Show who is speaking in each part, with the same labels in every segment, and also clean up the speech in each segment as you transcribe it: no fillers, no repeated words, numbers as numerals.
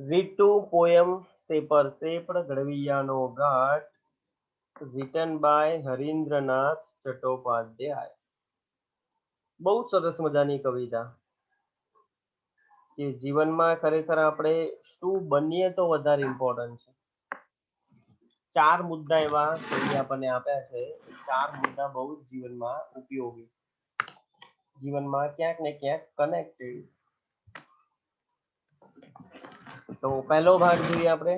Speaker 1: Read two poem Seper Sepr Gadaviano Ghat written by હરીન્દ્રનાથ Chattopadhyay. બહુ સરસ મજાની કવિતા કે જીવનમાં ખરેખર આપણે શું બનીએ તો વધારે ઇમ્પોર્ટન્ટ છે. ચાર મુદ્દા એવા કવિએ આપણને આપ્યા છે. ચાર મુદ્દા બહુ જ જીવનમાં ઉપયોગી, જીવનમાં ક્યાંક ને ક્યાંક કનેક્ટેડ. તો પહેલો ભાગ જોઈએ આપણે.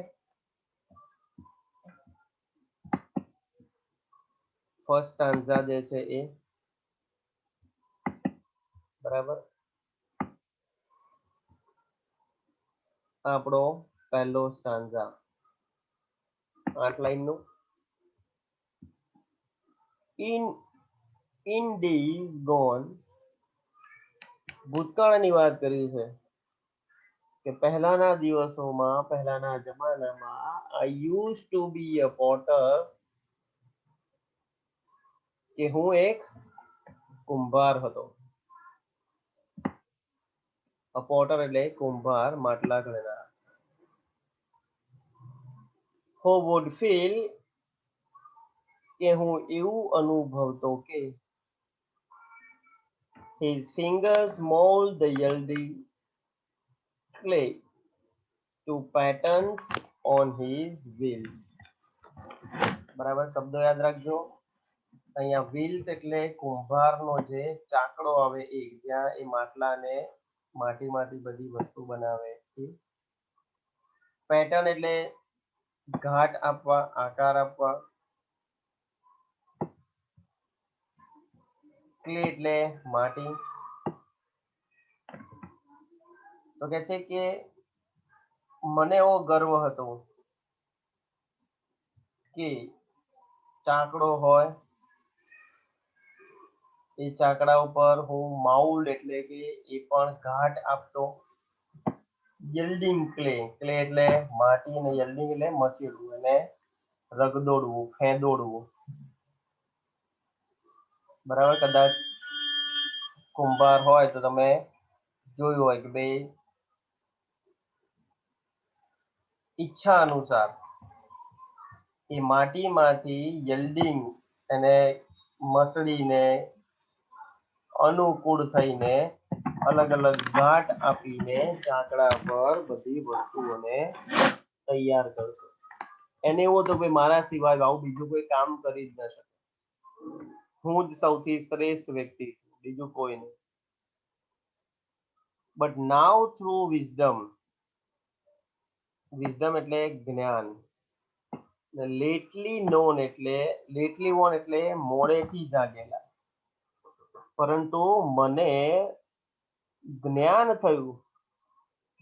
Speaker 1: ફર્સ્ટ સ્ટાન્ઝા જે છે એ બરાબર આપણો પહેલો સ્ટાન્ઝા 8 લાઈનનું. ઇન ડેઝ ગોન, ભૂતકાળની વાત કરી છે કે પહેલાના દિવસોમાં, પહેલાના જમાનામાં I used to be a potter, કે હું એક કુંભાર હતો. અ પોટર એટલે કુંભાર, માટલા ઘડનાર. હુ વુડ ફીલ, કે હું એવું અનુભવતો કે his fingers mold the yielding clay to patterns on his wheel. બરાબર, શબ્દો યાદ રાખજો. અહીંયા wheels એટલે કુંભારનો જે ચાકડો આવે એ, જ્યાં એ માટલાને માટીમાંથી બધી વસ્તુ બનાવે છે. પેટર્ન એટલે ઘાટ આપવા, આકાર આપવા. ક્લે એટલે માટી. તો કે છે કે મને એવો ગર્વ હતો કે ચાકડો હોય, એ ચાકડા ઉપર હું માઉલ્ડ એટલે કે એ પણ ઘાટ આપતો. યલ્ડિંગ ક્લે, ક્લે એટલે માટી, અને યલ્ડિંગ એટલે મચેડવું, અને રગદોડવું, ફેંદોડવું. બરાબર, કદાચ કુંભાર હોય તો તમે જોયું હોય કે ભાઈ ઈચ્છા અનુસાર એ માટીમાંથી યલ્ડિંગ એને મસળીને અનુકૂળ થઈને અલગ અલગ ઘાટ આપીને ચાકડા પર બધી વસ્તુઓને તૈયાર કરતો. એને એવું હતું કે મારા સિવાય આવું બીજું કોઈ કામ કરી જ ન શકે, હું જ સૌથી શ્રેષ્ઠ વ્યક્તિ છું, બીજું કોઈ નહીં. But now through wisdom, wisdom એટલે જ્ઞાન, લેટલી નોન એટલે લેટલી વોન એટલે મોડેથી જાગેલા. પરંતુ મને જ્ઞાન થયું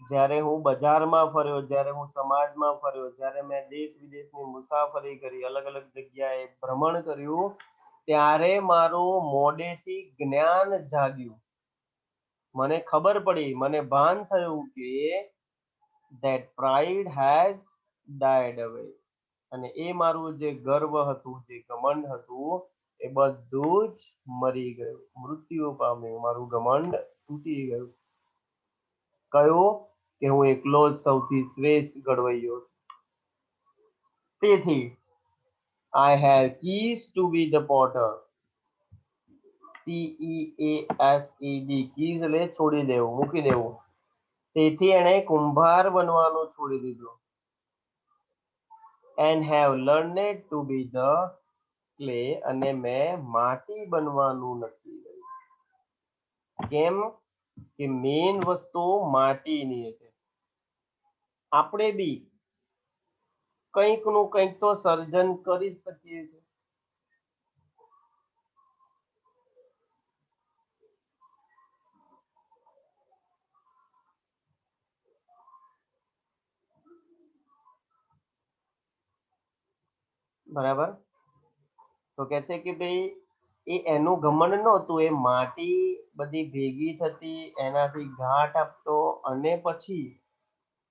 Speaker 1: જ્યારે હું બજારમાં ફર્યો, જ્યારે હું સમાજમાં ફર્યો, જ્યારે મેં દેશ વિદેશની મુસાફરી કરી, અલગ અલગ જગ્યાએ ભ્રમણ કર્યું, ત્યારે મારું મોડેથી જ્ઞાન જાગ્યું. મને ખબર પડી, મને ભાન થયું કે that pride has died away. અને એ મારું જે ગર્વ હતું, જે ઘમંડ હતું, એ બધું જ મરી ગયું, મૃત્યુ પામ્યું. મારું ઘમંડ તૂટી ગયું. કયું? કે હું એકલો જ સૌથી શ્રેષ્ઠ ઘડવૈયો છું. તેથી I have keys to be the potter. CEASED, keys એટલે છોડી દેવું, મૂકી દેવું. તેથી એણે કુંભાર બનવાનું છોડી દીધું. And have learned to be the clay, અને મેં માટી બનવાનું નક્કી કર્યું. કેમ? કે મેઇન વસ્તુ માટીની છે. આપણે બી કંઈક નું કંઈક તો સર્જન કરી જ શકીએ છીએ. બરાબર, તો કે છે કે ભાઈ એ એનું ઘમંડ નહોતું, એ માટી બધી ભેગી થતી, એનાથી ઘાટ આપતો, અને પછી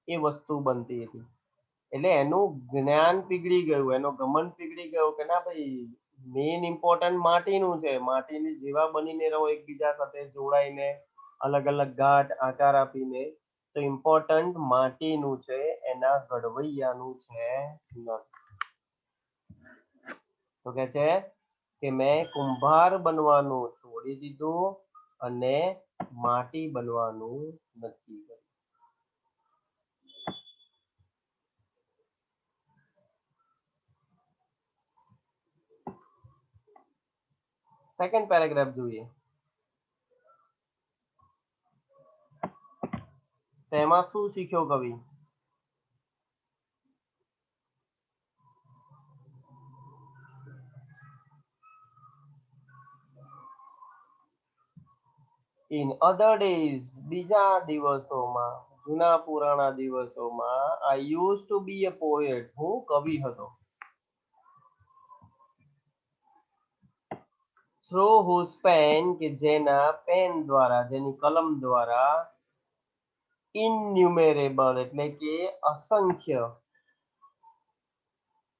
Speaker 1: એ વસ્તુ બનતી હતી. એટલે એનું જ્ઞાન પીગળી ગયું, એનો ઘમંડ પીગળી ગયો કે ના ભાઈ, મેઇન ઇમ્પોર્ટન્ટ માટીનું છે. માટીની જેવા બનીને રહો, એકબીજા સાથે જોડાઈને, અલગ અલગ ઘાટ આકાર આપીને, તો ઇમ્પોર્ટન્ટ માટીનું છે, એના ઘડવૈયાનું છે નથી. તો કે છે કે મેં કુંભાર બનવાનું છોડી દીધું અને માટી બનવાનું નક્કી કર્યું. સેકન્ડ પેરેગ્રાફ જોઈએ. તેમાં શું શીખ્યો કવિ? ઇન અધર ડેઝ, બીજા દિવસોમાં, જૂના પુરાણા દિવસોમાં, I used to be a poet, હું કવિ હતો. થ્રુ હુઝ પેન, કે જેના પેન દ્વારા, જેની કલમ દ્વારા, ઇન્યુમેરેબલ એટલે કે અસંખ્ય,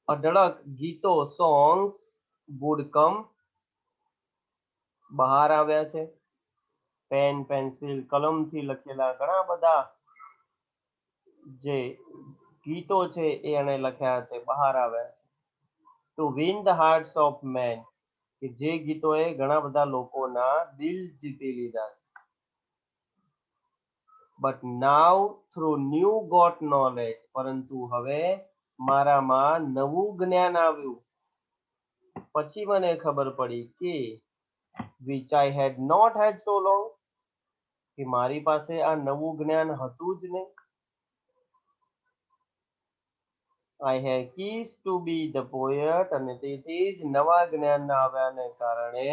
Speaker 1: અઢળક ગીતો, સોંગ્સ વુડ કમ, બહાર આવ્યા છે. પેન, પેન્સિલ, કલમથી લખેલા ઘણા બધા જે ગીતો છે એ એને લખ્યા છે, બહાર આવ્યા છે. To win the hearts of men, કે જે ગીતોએ ઘણા બધા લોકોના દિલ જીતી લીધા છે. But now through new got knowledge, પરંતુ હવે મારામાં નવું જ્ઞાન આવ્યું. પછી મને ખબર પડી કે which I had not had so long, કે મારી પાસે આ નવું જ્ઞાન હતું જ નહીં. I have ceased to be the poet, અને તેથી જ નવા જ્ઞાનના આવ્યાને કારણે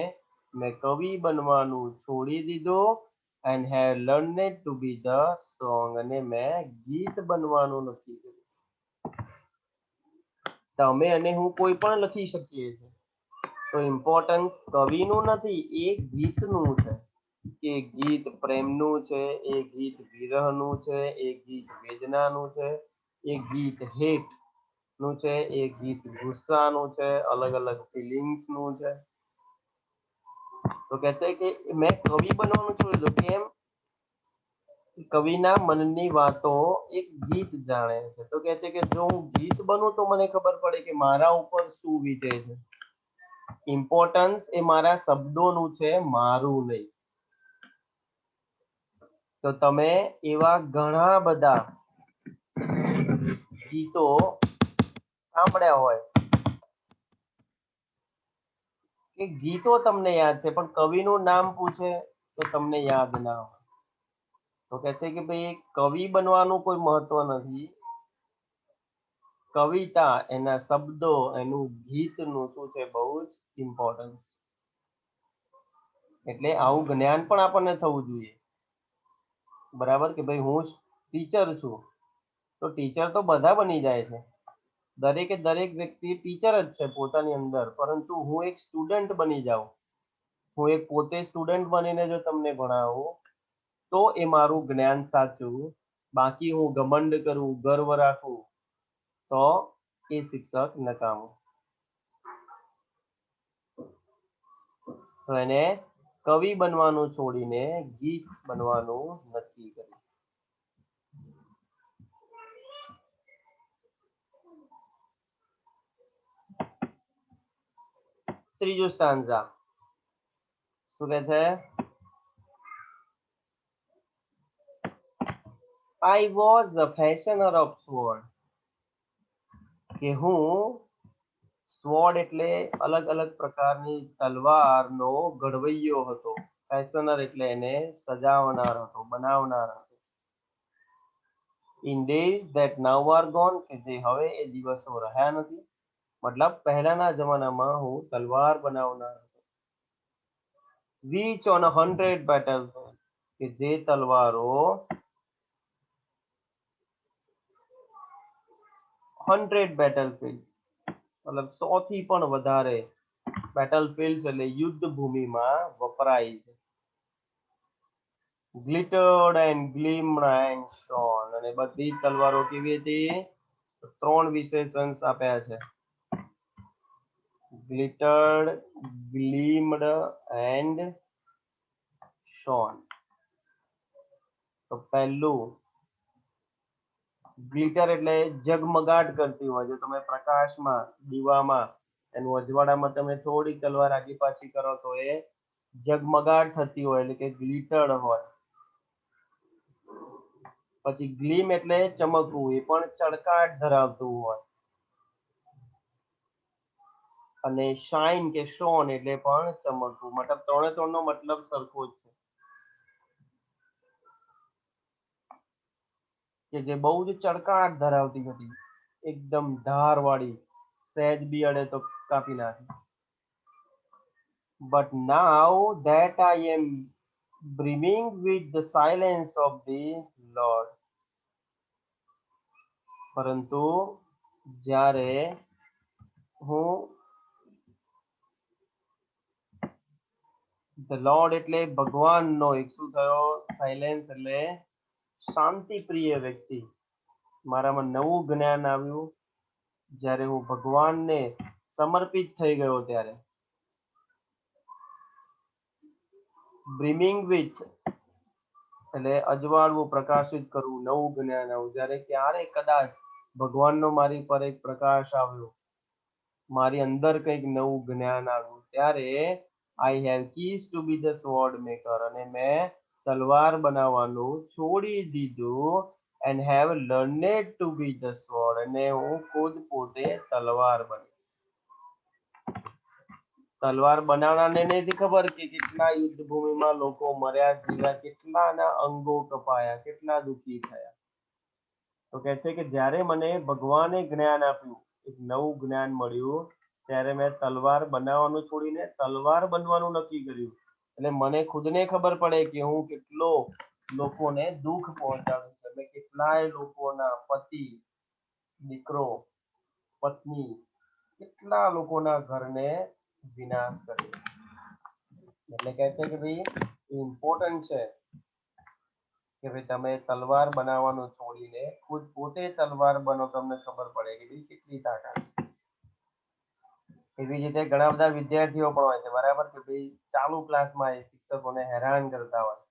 Speaker 1: મેં કવિ બનવાનું છોડી દીધું and have learned to be the song, અને મેં ગીત બનવાનું નક્કી કર્યું. તમે અને હું કોઈ પણ લખી શકીએ છીએ. તો ઇમ્પોર્ટન્સ કવિનું નથી, એ ગીતનું છે. એ ગીત પ્રેમનું છે, એ ગીત વિરહનું છે, એ ગીત વેદનાનું છે, એ ગીત હેટ નું છે, એ ગીત ગુસ્સાનું છે, અલગ અલગ ફિલિંગ્સનું છે. તો કહે છે કે મેં કવિ બનવાનું છોડી દીધું. કેમ? કવિના મનની વાતો એક ગીત જાણે છે. તો કહે છે કે જો હું ગીત બનું તો મને ખબર પડે કે મારા ઉપર શું વીતે છે. ઇમ્પોર્ટન્સ એ મારા શબ્દોનું છે, મારું નહીં. તો તમે એવા ઘણા બધા ગીતો સાંભળ્યા હોય કે ગીતો તમને યાદ છે, પણ કવિનું નામ પૂછે તો તમને યાદ ના હોય. તો કહે છે કે ભાઈ કવિ બનવાનું કોઈ મહત્વ નથી. કવિતા, એના શબ્દો, એનું ગીતનું શું છે, બહુ જ ઇમ્પોર્ટન્ટ. એટલે આવું જ્ઞાન પણ આપણને થવું જોઈએ. બરાબર, કે ભાઈ હું ટીચર છું, તો ટીચર તો બધા બની જાય છે. દરેકે દરેક વ્યક્તિ ટીચર જ છે પોતાની અંદર, પરંતુ હું એક સ્ટુડન્ટ બની જાઉં, હું એક પોતે સ્ટુડન્ટ બનીને જો તમને ભણાવું તો એ મારું જ્ઞાન સાચું. બાકી હું ઘમંડ કરું, ગર્વ રાખું, તો એ શિક્ષક નકામું. તો એને કવિ બનવાનું છોડીને ગીત બનવાનું નક્કી કર્યું. ત્રીજું સ્ટાન્ઝા શું કહે છે? I was a fashioner of sword, કે હું સ્વોર્ડ એટલે અલગ અલગ પ્રકારની તલવારનો ઘડવૈયો હતો. ફેશનર એટલે એને સજાવનાર હતો, બનાવનાર હતો. In days that now are gone, કે જે હવે એ દિવસો રહ્યા નથી. મતલબ પહેલાના જમાનામાં હું તલવાર બનાવનાર હતો. which on 100 battlefield, કે જે તલવારો 100 battlefield, મતલબ 100 થી પણ વધારે બેટલફિલ્ડ એટલે યુદ્ધ ભૂમિમાં વપરાય છે. ગ્લિટર્ડ એન્ડ ગ્લીમ્ડ એન્ડ શોન, અને બધી તલવારો કેવી હતી? ત્રણ વિશેષણ આપ્યા છે: ગ્લિટર્ડ, ગ્લીમ્ડ એન્ડ શોન. તો પહેલું ગ્લિટર એટલે ઝગમગાટ કરતી હોય. જો તમે પ્રકાશમાં દીવામાં એનું અજવાળામાં તમે થોડી તલવાર આગી પાછી કરો તો એ ઝગમગાટ થતી હોય એટલે કે ગ્લિટર્ડ હોય. પછી ગ્લીમ એટલે ચમકવું, એ પણ ચળકાટ ધરાવતું હોય. અને શાઇન કે શોન એટલે પણ ચમકવું. મતલબ ત્રણે ત્રણનો મતલબ સરખો જ છે. કે જે બહુ જ ચળકાટ ધરાવતી હતી, એકદમ ધારવાળી, સહેજ બી અડે તો કાપી નાખે. But now that I am brimming with the silence of the Lord. પરંતુ જ્યારે હું ધ લોર્ડ એટલે ભગવાનનો એક શું થયો, સાયલેન્સ એટલે શાંતિ પ્રિય વ્યક્તિ, મારામાં નવું જ્ઞાન આવ્યું જ્યારે હું ભગવાનને સમર્પિત થઈ ગયો ત્યારે. બ્રિમિંગ વિથ એટલે અજવાળવું, પ્રકાશિત કરવું, નવું જ્ઞાન આવ્યું. જ્યારે ક્યારે કદાચ ભગવાનનો મારી પર એક પ્રકાશ આવ્યો, મારી અંદર કંઈક નવું જ્ઞાન આવ્યું, ત્યારે આઈ હેવ કીઝ to be the sword maker, અને મેં તલવાર બનાવવાનું છોડી દીધું. And have learned to be the sword, અને હું ખુદ પોતે તલવાર બની. તલવાર બનાવનારને નથી ખબર કે કેટલા યુદ્ધ ભૂમિમાં લોકો મર્યા, જીવ્યા, કેટલાના અંગો કપાયા, કેટલા દુઃખી થયા. તો કહે છે કે જ્યારે મને ભગવાને જ્ઞાન આપ્યું, એક નવું જ્ઞાન મળ્યું, ત્યારે મેં તલવાર બનાવવાનું છોડીને તલવાર બનવાનું નક્કી કર્યું. એટલે મને ખુદને ખબર પડે કે હું કેટલો લોકોને દુઃખ પહોંચાડું છું. મેં કેટલાય લોકોના પતિ, દીકરો, પત્ની, કેટલા લોકોના ઘરને વિનાશ કર્યો. એટલે કહે છે કે ભાઈ ઇમ્પોર્ટન્ટ છે કે ભાઈ તમે તલવાર બનાવવાનું છોડીને ખુદ પોતે તલવાર બનો, તમને ખબર પડે કે ભાઈ કેટલી તાકાત છે. એવી રીતે ઘણા બધા વિદ્યાર્થીઓ પણ હોય છે, બરાબર, કે ભાઈ ચાલુ ક્લાસમાં એ શિક્ષકોને હેરાન કરતા હોય,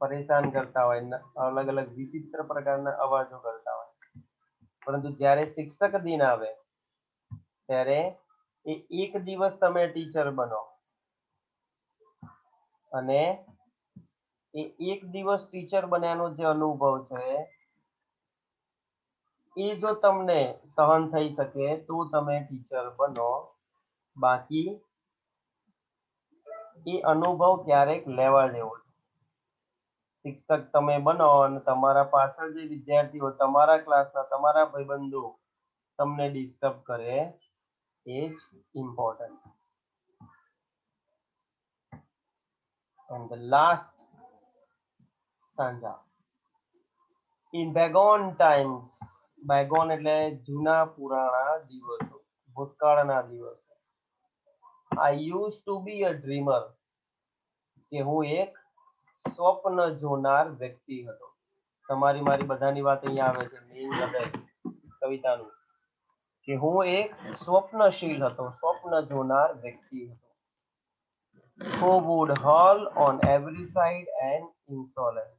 Speaker 1: પરેશાન કરતા હોય, અલગ અલગ વિચિત્ર પ્રકારના અવાજો કરતા હોય. પરંતુ જ્યારે શિક્ષક દિન આવે ત્યારે એ એક દિવસ તમે ટીચર બનો, અને એ એક દિવસ ટીચર બન્યાનો જે અનુભવ છે એ જો તમને સહન થઈ શકે તો તમે ટીચર બનો. બાકી એ અનુભવ ક્યારેક લેવા જેવો છે. શિક્ષક તમે બનો અને તમારા પાછળ જે વિદ્યાર્થીઓ, તમારા ક્લાસના, તમારા ભાઈબંધો તમને ડિસ્ટર્બ કરે, એ જ important. And the last stanza. In bygone times, bygone એટલે જૂના પુરાણા દિવસો, ભૂતકાળના દિવસો. I used to be a dreamer, કે હું એક સ્વપ્ન જોનાર વ્યક્તિ હતો. તમારી મારી બધાની વાત અહીંયા આવે છે, મેઇન હૃદય કવિતાનું, કે હું એક સ્વપ્નશીલ હતો, સ્વપ્ન જોનાર વ્યક્તિ હતો. Who would haul on every side and insolent.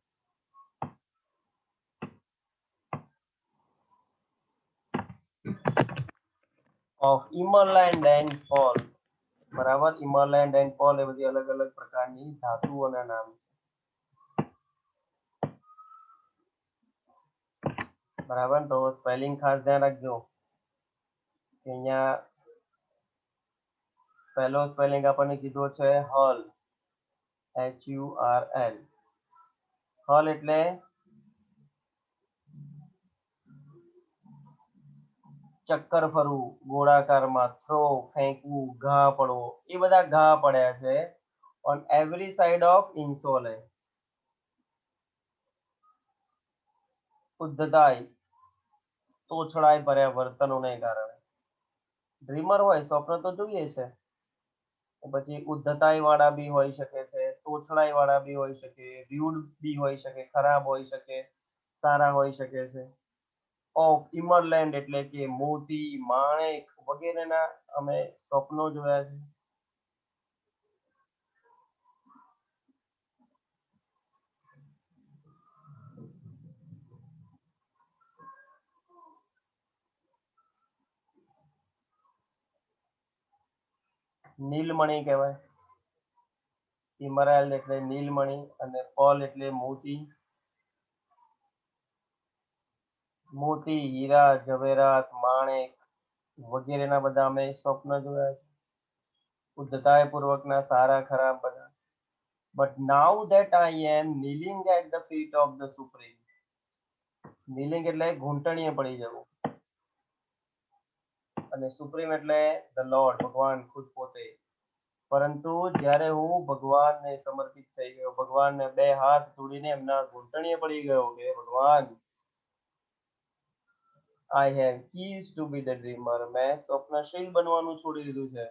Speaker 1: Of Emerald and Paul. બરાબર, Emerald and Paul એ બધી અલગ અલગ પ્રકારની ધાતુઓના નામ છે. બરાબર, તો સ્પેલિંગ ખાસ ધ્યાન રાખજો કે અહીંયા પહેલો સ્પેલિંગ આપણને કીધો છે હલ, HURL. હલ એટલે ચક્કર ફરવું, ગોળાકારમાં, થ્રો ફેંકવું, ઘા પડવો, એ બધા ઘા પડ્યા છે. ઓન એવરી સાઇડ ઓફ ઇન્સોલે, ઉદ્ધતાઈ, તોછડાઈ ભર્યા વર્તનોને કારણે. ડ્રીમર હોય, સ્વપ્ન તો જોઈએ છે, પછી ઉદ્ધતાઈ વાળા બી હોઈ શકે છે, તોછડાઈ વાળા બી હોઈ શકે, રૂડ બી હોઈ શકે, ખરાબ હોઈ શકે, સારા હોઈ શકે છે. ઓફ ઇમરલેન્ડ એટલે કે મોતી, માણેક વગેરેના અમે સ્વપ્નો જોયા છે. નીલમણી કહેવાય. ઇમરાલ્ડ એટલે નીલમણી અને પર્લ એટલે મોતી. મોતી, હીરા, જવેરાત, માણેક વગેરેના બધા અમે સ્વપ્ન જોયા છે. ઉદ્ધતાયપૂર્વકના સારા ખરાબ બધા. But now that I am kneeling at the feet of the supreme. kneeling એટલે ઘૂંટણીએ પડી જવું અને સુપ્રીમ એટલે ધ લોર્ડ, ભગવાન ખુદ પોતે. પરંતુ જ્યારે હું ભગવાનને સમર્પિત થઈ ગયો, ભગવાનને બે હાથ જોડીને એમના ઘૂંટણીએ પડી ગયો કે ભગવાન, I have keys to be the dreamer. મેં સ્વપ્નશીલ બનવાનું છોડી દીધું છે.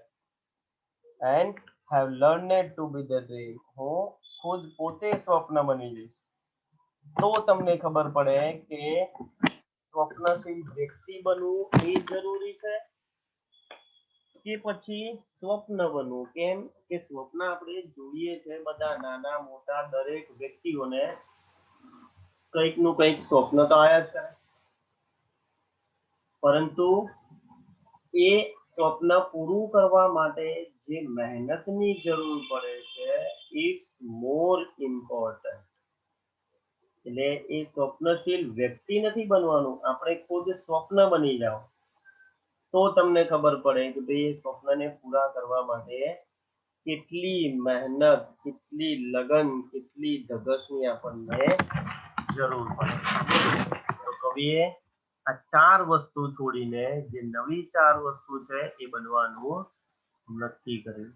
Speaker 1: And have learned to be the dream. હું ખુદ પોતે સ્વપ્ન બની જઈશ. તો તમને ખબર પડે કે સ્વપ્નશીલ વ્યક્તિ બનવું એ જરૂરી છે કે પછી સ્વપ્ન બનવું. કેમ કે સ્વપ્ન આપણે જોઈએ છે બધા નાના મોટા દરેક વ્યક્તિઓને કંઈક નું કંઈક સ્વપ્ન તો આયા જ કરે, પરંતુ એ સ્વપ્ન પૂરું કરવા માટે જે મહેનતની જરૂર પડે છે ઇટ્સ મોર ઇમ્પોર્ટન્ટ. એટલે એ સ્વપ્નશીલ વ્યક્તિ નથી બનવાનું, આપણે ખુદ સ્વપ્ન બની જાઓ તો તમને ખબર પડે કે ભાઈ એ સ્વપ્નને પૂરા કરવા માટે કેટલી મહેનત, કેટલી લગન, કેટલી ધગશની આપણને જરૂર પડે. તો કવિએ આ 4 વસ્તુ છોડીને જે નવી 4 વસ્તુ છે એ બનવાનું નક્કી કર્યું.